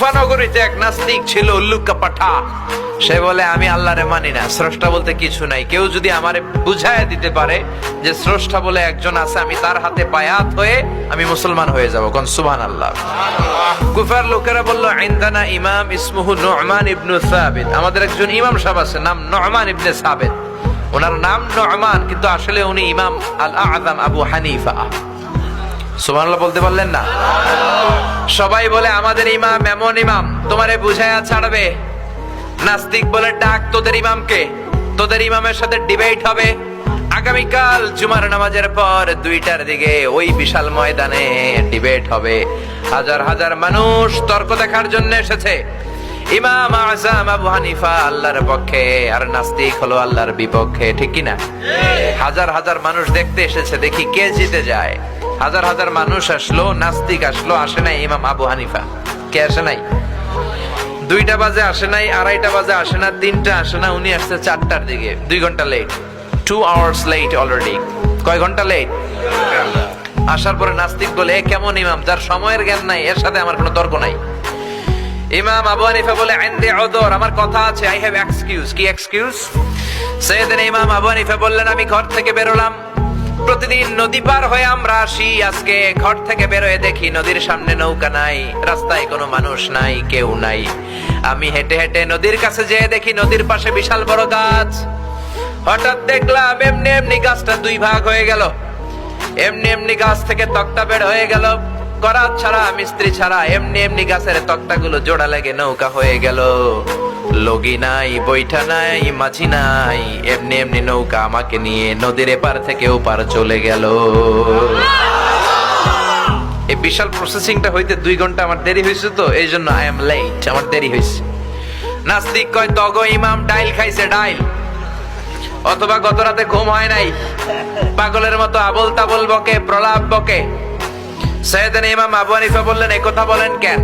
কুফা নগরীতে এক নাস্তিক ছিল, উল্লুকা পাঠা। সে বলে আমি আল্লাহরে মানি না, স্রষ্টা বলতে কিছু নাই। কেউ যদি আমারে বুঝায় দিতে পারে যে স্রষ্টা বলে একজন আছে, আমি তার হাতে বায়াত হয়ে আমি মুসলমান হয়ে যাব। কোন সুবহানাল্লাহ। কুফার লোকেরা বলল, ইনদানা ইমাম ইসমুহু নু'মান ইবনে সাবিত, আমাদের একজন ইমাম সাহেব আছে, নাম নু'মান ইবনে সাবিত। ওনার নাম নু'মান, কিন্তু আসলে উনি ইমাম আল আযম আবু হানিফা। সুবহানাল্লাহ বলতে পারলেন না? সবাই বলে আমাদের ইমাম এমন ইমাম তোমারে বুঝায়া ছাড়বে। নাস্তিক বলে, ডাক তোদের ইমামকে, তোদের ইমামের সাথে ডিবেট হবে আগামীকাল জুমার নামাজের পর 2টার দিকে ওই বিশাল ময়দানে ডিবেট হবে। হাজার হাজার মানুষ তর্ক দেখার জন্য এসেছে। ইমাম আযম আবু হানিফা আল্লাহর পক্ষে, আর নাস্তিক হলো আল্লাহর বিপক্ষে, ঠিক কি না? হাজার হাজার মানুষ দেখতে এসেছে, দেখি কে জিতে যায়। হাজার হাজার মানুষ আসলো, নাস্তিক আসলো, আসে নাই ইমাম আবু হানিফা। কে আসে নাই? 2টা বাজে আসে নাই, 2:30 বাজে আসে না, 3টা আসে না, উনি আসছে 4টার দিকে। 2 ঘন্টা লেট, 2 hours লেট অলরেডি। কয় ঘন্টা লেট? আসার পরে নাস্তিক বলে, এ কেমন ইমাম যার সময়ের জ্ঞান নাই, এর সাথে আমার কোনো তর্ক নাই। ইমাম আবু হানিফা বলে, ইনদি উযর, আমার কথা আছে, আই হ্যাভ এক্সকিউজ। কি এক্সকিউজ? সাইয়েদনা ইমাম আবু হানিফা বললেন, আমি ঘর থেকে বেরোলাম, প্রতিদিন নদী পার হয়ে আমরা আসি। আজকে ঘর থেকে বেরোয় দেখি নদীর সামনে নৌকা নাই, রাস্তায় কোনো মানুষ নাই, কেউ নাই। আমি হেঁটে হেঁটে নদীর কাছে যেয়ে দেখি নদীর পাশে বিশাল বড় গাছ। হঠাৎ দেখলাম এমনি এমনি গাছটা 2 ভাগ হয়ে গেল। এমনি এমনি গাছ থেকে তক্তা বের হয়ে গেল, করাত ছাড়া, মিস্ত্রি ছাড়া। এমনি এমনি গাছের তক্তাগুলো জোড়া লেগে নৌকা হয়ে গেল। লগি নাই, বৈঠা নাই, মাঝি নাই, এমনি এমনি নৌকা আমাকে নিয়ে নদীর এপার থেকে ওপার চলে গেল। এই বিশাল প্রসেসিংটা হইতে 2 ঘন্টা আমার দেরি হয়েছে, তো এই জন্য আই এম লেট, আমার দেরি হয়েছে। নাস্তিক কয়, তগো ইমাম ডাইল খাইছে, ডাইল। অথবা গত রাতে ঘুম হয় নাই, পাগলের মতো আবল তাবল বকে, প্রলাপ বকে। সাইয়েদনা ইমাম আবু হানিফা বললেন, এই কথা বলেন কেন?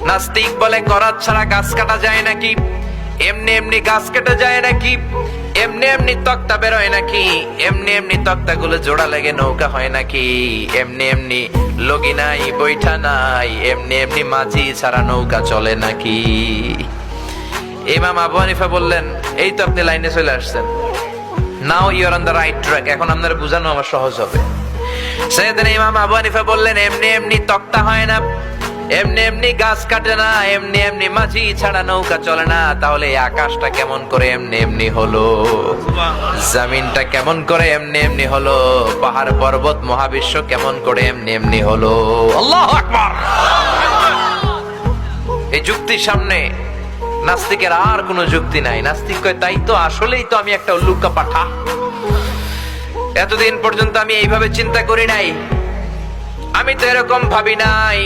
নাস্তিক বলে, করাত ছাড়া গাছ কাটা যায় নাকি? এমনি এমনি গাছ কেটে যায় নাকি? এমনি এমনি তক্তা বেরোয় নাকি? এমনি এমনি তক্তাগুলো জোড়া লেগে নৌকা হয় নাকি? এমনি এমনি লগি নাই, বৈঠা নাই, এমনি এমনি মাঝি ছাড়া নৌকা চলে নাকি? ইমাম আবু হানিফা বললেন, এই তো আপনি লাইনে চলে আসছেন, now you are on the right track, এখন আপনার বোঝানো আমার সহজ হবে। সাইয়েদনা ইমাম আবু হানিফা বললেন, এমনি এমনি তক্তা হয় না, এমনি এমনি গাছ কাটে না, এমনি এমনি মাঝি ছাড়া নৌকা চলে না। তাহলে আকাশটা কেমন করে এমনি এমনি হলো? জমিনটা কেমন করে এমনি এমনি হলো? পাহাড় পর্বত মহাবিশ্ব কেমন করে এমনি এমনি হলো? আল্লাহু আকবার। এই যুক্তির সামনে নাস্তিকের আর কোনো যুক্তি নাই। নাস্তিক কয়, তাই তো, আসলেই তো আমি একটা উল্লুকা পাঠা। এতদিন পর্যন্ত আমি এইভাবে চিন্তা করি নাই, আমি তো এরকম ভাবি নাই।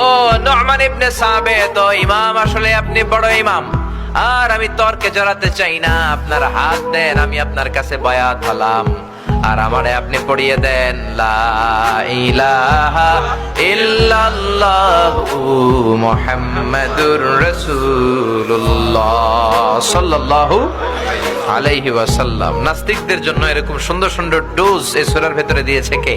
ও নু'মান ইবনে সাবিত, ইমাম, আসলে আপনি বড় ইমাম, আর আমি তর্কে জড়াতে চাই না। আপনার হাত দেন, আমি আপনার কাছে বায়াত হলাম, আর আমারে আপনি পড়িয়ে দেন লা ইলাহা ইল্লাল্লাহু মুহাম্মাদুর রাসূলুল্লাহ সাল্লাল্লাহু আলাইহি ওয়াসাল্লাম। নাস্তিকদের জন্য এরকম সুন্দর সুন্দর ডোজ এই সূরার ভেতরে দিয়েছে কে?